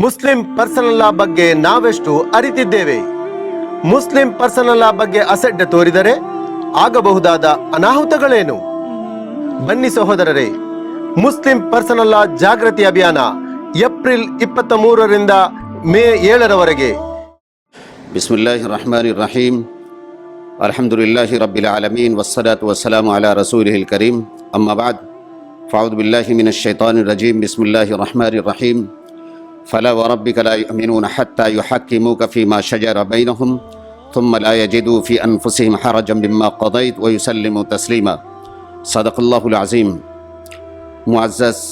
Muslim personal law ಬಗ್ಗೆ ನಾವೆಷ್ಟು ಅರಿತಿದ್ದೇವೆ? Muslim personal law ಬಗ್ಗೆ ಅಸಡ್ಡೆ ತೋರಿದರೆ ಆಗಬಹುದಾದ ಅನಾಹುತಗಳೇನು? ಬನ್ನಿ ಸಹೋದರರೇ, ಮುಸ್ಲಿಂ ಪರ್ಸನಲ್ ಲಾ ಜಾಗೃತಿ ಅಭಿಯಾನ ಏಪ್ರಿಲ್ 23ರಿಂದ ಮೇ 7ರವರೆಗೆ. ಬಿಸ್ಮಿಲ್ಲಾಹಿರ್ ರಹಮಾನಿರ್ ರಹೀಮ್. ಅಲ್ಹಮ್ದುಲಿಲ್ಲಾಹಿ ರಬ್ಬಿಲ್ ಆಲಮೀನ್ ವಸ್ಸಲಾತು ವಸ್ಸಲಾಮು ಅಲಾ ರಸೂಲಿಹಿಲ್ ಕರೀಮ್. ಅಮ್ಮಾ ಬಾದ್. ಫಅಊದು ಬಿಲ್ಲಾಹಿ ಮಿನಶ್ ಶೈತಾನಿರ್ ರಜೀಮ್. ಬಿಸ್ಮಿಲ್ಲಾಹಿರ್ ರಹಮಾನಿರ್ ರಹೀಮ್. ಫಲಾ ವರಬ್ಬಿಕ ಲಾ ಯುಮಿನೂನ ಹತ್ತಾ ಯುಹಕ್ಕಿಮೂಕ ಫೀಮಾ ಶಜರ ಬೈನಹುಮ್ ಥುಮ್ಮ ಲಾ ಯಜಿದೂ ಫೀ ಅನ್ಫುಸಿಹಿಮ್ ಹರಜಂ ಮಿಮ್ಮಾ क़ज़ैत व युसल्लिमू तस्लीमा. सदक़ल्लाहुल अज़ीम. मुअज़्ज़ज़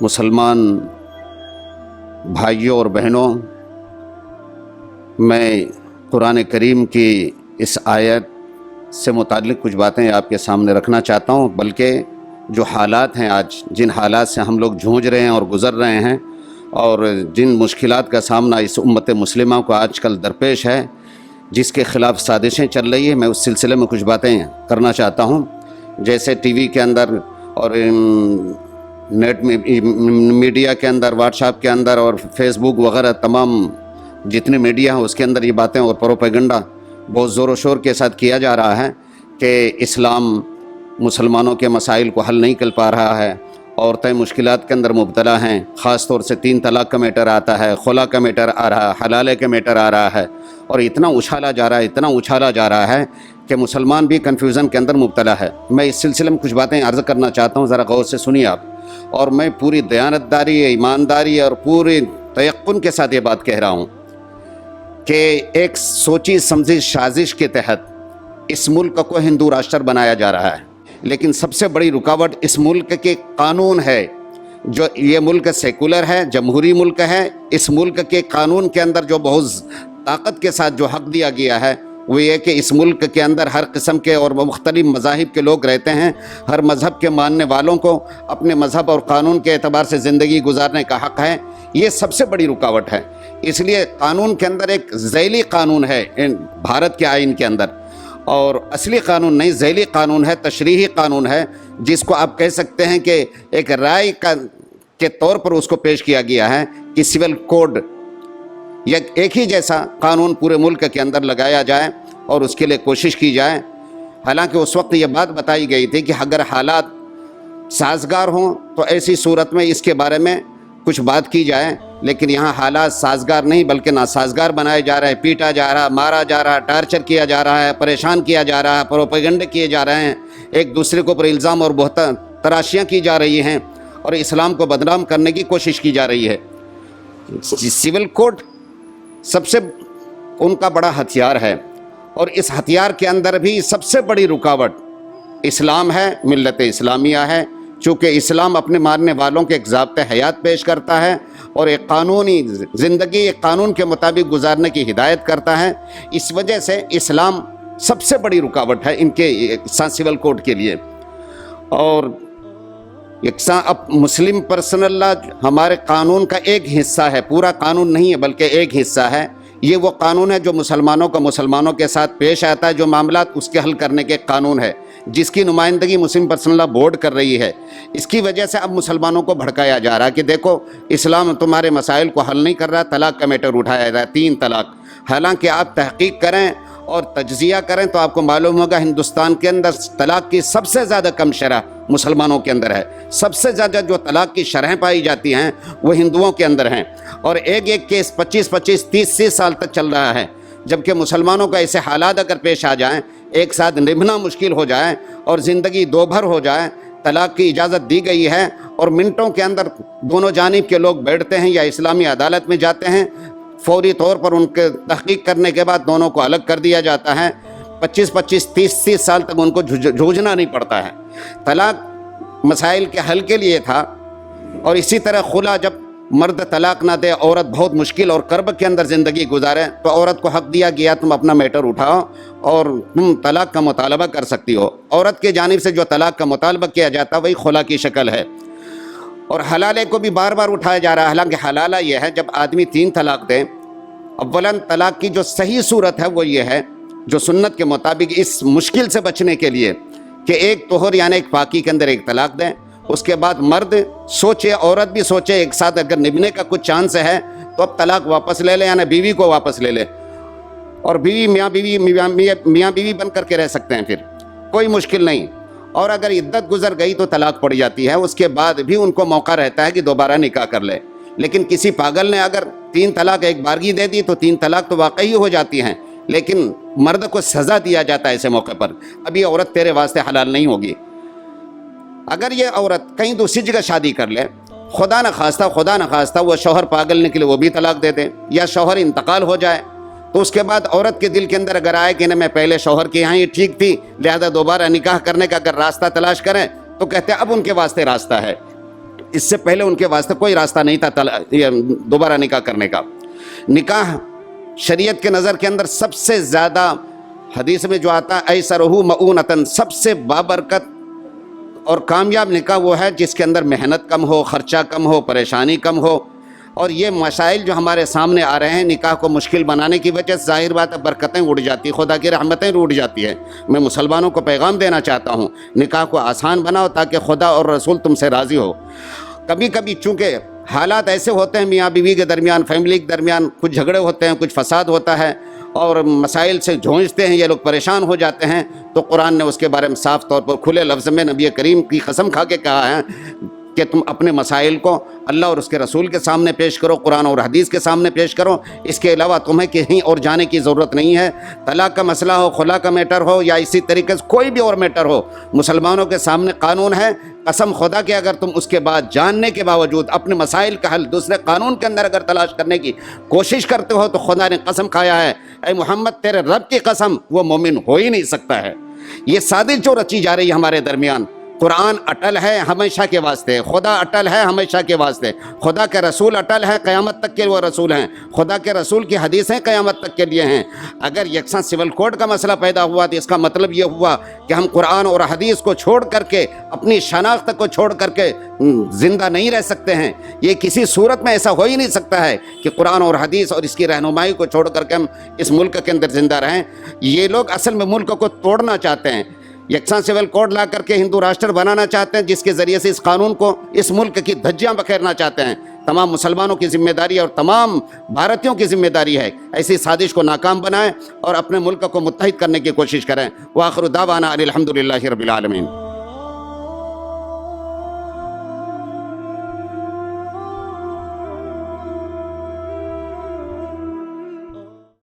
मुसलमान भाइयों और बहनों, मैं कुरान करीम की इस आयत से मुताल्लिक़ कुछ बातें आपके सामने रखना चाहता हूँ, बल्कि जो हालात हैं आज, जिन हालात से हम लोग जूझ रहे हैं और गुज़र रहे हैं, और जिन मुश्किलात का सामना इस उम्मत मुस्लिमा को आजकल दरपेश है, जिसके ख़िलाफ़ साजिशें चल रही है, मैं उस सिलसिले में कुछ बातें करना चाहता हूँ. जैसे टीवी के अंदर और नेट में मीडिया के अंदर, व्हाट्सएप के अंदर और फेसबुक वगैरह तमाम जितने मीडिया हैं उसके अंदर ये बातें और प्रोपेगेंडा बहुत ज़ोर व शोर के साथ किया जा रहा है कि इस्लाम मुसलमानों के मसाइल को हल नहीं कर पा रहा है, औरतें मुश्किलात के अंदर मुब्तला हैं. ख़ास तौर से 3 तलाक़ का मैटर आता है, खुला का मैटर आ रहा है, हलाले का मैटर आ रहा है, और इतना उछाला जा रहा है, इतना उछाला जा रहा है कि मुसलमान भी कन्फ्यूज़न के अंदर मुब्तला है. मैं इस सिलसिले में कुछ बातें अर्ज़ करना चाहता हूँ, ज़रा गौर से सुनिए आप. और मैं पूरी दयानतदारी, ईमानदारी और पूरे तयक्कुन के साथ ये बात कह रहा हूँ कि एक सोची समझी साजिश के तहत इस मुल्क को हिंदू राष्ट्र बनाया जा रहा है. लेकिन सबसे बड़ी रुकावट इस मुल्क के कानून है. जो ये मुल्क सेकुलर है, जमहूरी मुल्क है, इस मुल्क के कानून के अंदर जो बहुत ताकत के साथ जो हक़ दिया गया है वो ये कि इस मुल्क के अंदर हर किस्म के और मुख्तलिफ मज़ाहिब के लोग रहते हैं. हर मज़हब के मानने वालों को अपने मज़हब और कानून के एतबार से ज़िंदगी गुजारने का हक़ है. ये सबसे बड़ी रुकावट है. इसलिए कानून के अंदर एक ज़ैली कानून है भारत के आइन के अंदर, और असली कानून नहीं, ज़ैली कानून है, तशरीही कानून है, जिसको आप कह सकते हैं कि एक राय के तौर पर उसको पेश किया गया है कि सिविल कोड या एक ही जैसा कानून पूरे मुल्क के अंदर लगाया जाए और उसके लिए कोशिश की जाए. हालांकि उस वक्त ये बात बताई गई थी कि अगर हालात साजगार हों तो ऐसी सूरत में इसके बारे में कुछ बात की जाए, लेकिन यहाँ हालात साजगार नहीं बल्कि नासाजगार बनाए जा रहे हैं. पीटा जा रहा, मारा जा रहा, टार्चर किया जा रहा है, परेशान किया जा रहा है, प्रोपेगेंडे किए जा रहे हैं, एक दूसरे को पर इल्ज़ाम और बहुत तराशियाँ की जा रही हैं, और इस्लाम को बदनाम करने की कोशिश की जा रही है. सिविल कोड सबसे उनका बड़ा हथियार है, और इस हथियार के अंदर भी सबसे बड़ी रुकावट इस्लाम है, मिल्लत इस्लामिया है. चूँकि इस्लाम अपने मानने वालों के एक ज़ाब्ते हयात पेश करता है और एक कानूनी ज़िंदगी एक कानून के मुताबिक गुजारने की हिदायत करता है. इस वजह से इस्लाम सबसे बड़ी रुकावट है इनके सिविल कोड के लिए. और अब मुस्लिम पर्सनल लॉ हमारे कानून का एक हिस्सा है, पूरा कानून नहीं है बल्कि एक हिस्सा है. ये वो कानून है जो मुसलमानों को मुसलमानों के साथ पेश आता है, जो मामलात उसके हल करने के कानून है, जिसकी नुमाइंदगी मुस्लिम पर्सनल लॉ बोर्ड कर रही है. इसकी वजह से अब मुसलमानों को भड़काया जा रहा है कि देखो इस्लाम तुम्हारे मसाइल को हल नहीं कर रहा, तलाक़ का मैटर उठाया जा रहा है, 3 तलाक़. हालांकि आप तहक़ीक़ करें और तज्ज़िया करें तो आपको मालूम होगा हिंदुस्तान के अंदर तलाक़ की सबसे ज़्यादा कम शरह मुसलमानों के अंदर है. सबसे ज़्यादा जो तलाक़ की शरहें पाई जाती हैं वो हिंदुओं के अंदर हैं, और एक केस 25-25, 30-30 साल तक चल रहा है. जबकि मुसलमानों को ऐसे हालात अगर पेश आ जाएं, एक साथ निभना मुश्किल हो जाए और ज़िंदगी दो भर हो जाए, तलाक़ की इजाज़त दी गई है और मिनटों के अंदर दोनों जानिब के लोग बैठते हैं या इस्लामी अदालत में जाते हैं, फौरी तौर पर उनके तहक़ीक़ करने के बाद दोनों को अलग कर दिया जाता है. 25-25, 30-30 साल तक उनको जूझना नहीं पड़ता है. तलाक़ मसाइल के हल के लिए था. और इसी तरह खुला, जब मर्द तलाक़ ना दे, औरत बहुत मुश्किल और कर्ब के अंदर ज़िंदगी गुजारे, तो औरत को हक़ दिया गया तुम अपना मैटर उठाओ और तुम तलाक़ का मुतालबा कर सकती हो. औरत के जानिब से जो तलाक़ का मुतालबा किया जाता है वही खुला की शक्ल है. और हलाले को भी बार बार उठाया जा रहा है. हालांकि हलाला यह है जब आदमी 3 तलाक़ दे. अव्वलन तलाक़ की जो सही सूरत है वो ये है, जो सुन्नत के मुताबिक इस मुश्किल से बचने के लिए कि एक तोहर यानी एक पाकी के अंदर एक तलाक़ दें, اس کے بعد مرد سوچے، عورت بھی سوچے، ایک ساتھ اگر نبھنے کا کچھ چانس ہے تو اب طلاق واپس لے لے، یعنی بیوی کو واپس لے لے، اور بیوی میاں بیوی بن کر کے رہ سکتے ہیں، پھر کوئی مشکل نہیں۔ اور اگر عدت گزر گئی تو طلاق پڑ جاتی ہے، اس کے بعد بھی ان کو موقع رہتا ہے کہ دوبارہ نکاح کر لے۔ لیکن کسی پاگل نے اگر 3 طلاق ایک بارگی دے دی تو 3 طلاق تو واقعی ہو جاتی ہیں، لیکن مرد کو سزا دیا جاتا ہے ایسے موقع پر، اب یہ عورت تیرے واسطے حلال نہیں ہوگی۔ اگر یہ عورت کہیں دوسری جگہ شادی کر لے، خدا نخواستہ وہ شوہر پاگل نکلے، وہ بھی طلاق دے دے، یا شوہر انتقال ہو جائے، تو اس کے بعد عورت کے دل کے اندر اگر آئے کہ میں پہلے شوہر کے یہاں ہی ٹھیک تھی، لہذا دوبارہ نکاح کرنے کا اگر راستہ تلاش کریں، تو کہتے ہیں اب ان کے واسطے راستہ ہے، اس سے پہلے ان کے واسطے کوئی راستہ نہیں تھا دوبارہ نکاح کرنے کا۔ نکاح شریعت کے نظر کے اندر سب سے زیادہ، حدیث میں جو آتا ہے ایسرہ مؤونۃ، سب سے بابرکت اور کامیاب نکاح وہ ہے جس کے اندر محنت کم ہو، خرچہ کم ہو، پریشانی کم ہو۔ اور یہ مسائل جو ہمارے سامنے آ رہے ہیں نکاح کو مشکل بنانے کی وجہ سے، ظاہر بات ہے برکتیں اڑ جاتی، خدا کی رحمتیں روٹ جاتی ہے۔ میں مسلمانوں کو پیغام دینا چاہتا ہوں، نکاح کو آسان بناؤ تاکہ خدا اور رسول تم سے راضی ہو۔ کبھی کبھی چونکہ حالات ایسے ہوتے ہیں میاں بیوی کے درمیان، فیملی کے درمیان کچھ جھگڑے ہوتے ہیں، کچھ فساد ہوتا ہے، اور مسائل سے جھونجتے ہیں، یہ لوگ پریشان ہو جاتے ہیں، تو قرآن نے اس کے بارے میں صاف طور پر کھلے لفظ میں نبی کریم کی قسم کھا کے کہا ہے کہ تم اپنے مسائل کو اللہ اور اس کے رسول کے سامنے پیش کرو، قرآن اور حدیث کے سامنے پیش کرو، اس کے علاوہ تمہیں کہیں اور جانے کی ضرورت نہیں ہے۔ طلاق کا مسئلہ ہو، خلا کا میٹر ہو، یا اسی طریقے سے کوئی بھی اور میٹر ہو، مسلمانوں کے سامنے قانون ہے، قسم خدا کہ اگر تم اس کے بعد جاننے کے باوجود اپنے مسائل کا حل دوسرے قانون کے اندر اگر تلاش کرنے کی کوشش کرتے ہو تو خدا نے قسم کھایا ہے، اے محمد تیرے رب کی قسم وہ مومن ہو ہی نہیں سکتا ہے۔ یہ سازش جو رچی جا رہی ہے ہمارے درمیان، قرآن اٹل ہے ہمیشہ کے واسطے، خدا اٹل ہے ہمیشہ کے واسطے، خدا کے رسول اٹل ہے، قیامت تک کے وہ رسول ہیں، خدا کے رسول کی حدیثیں قیامت تک کے لیے ہیں۔ اگر یکساں سول کوڈ کا مسئلہ پیدا ہوا تو اس کا مطلب یہ ہوا کہ ہم قرآن اور حدیث کو چھوڑ کر کے، اپنی شناخت کو چھوڑ کر کے زندہ نہیں رہ سکتے ہیں۔ یہ کسی صورت میں ایسا ہو ہی نہیں سکتا ہے کہ قرآن اور حدیث اور اس کی رہنمائی کو چھوڑ کر کے ہم اس ملک کے اندر زندہ رہیں۔ یہ لوگ اصل میں ملک کو توڑنا چاہتے ہیں، یکساں سول کوڈ لا کر کے ہندو راشٹر بنانا چاہتے ہیں، جس کے ذریعے سے اس قانون کو، اس ملک کی دھجیاں بکھیرنا چاہتے ہیں۔ تمام مسلمانوں کی ذمہ داری اور تمام بھارتیوں کی ذمہ داری ہے ایسی سازش کو ناکام بنائیں اور اپنے ملک کو متحد کرنے کی کوشش کریں۔ وآخر دعوانا ان الحمد للہ رب العالمین۔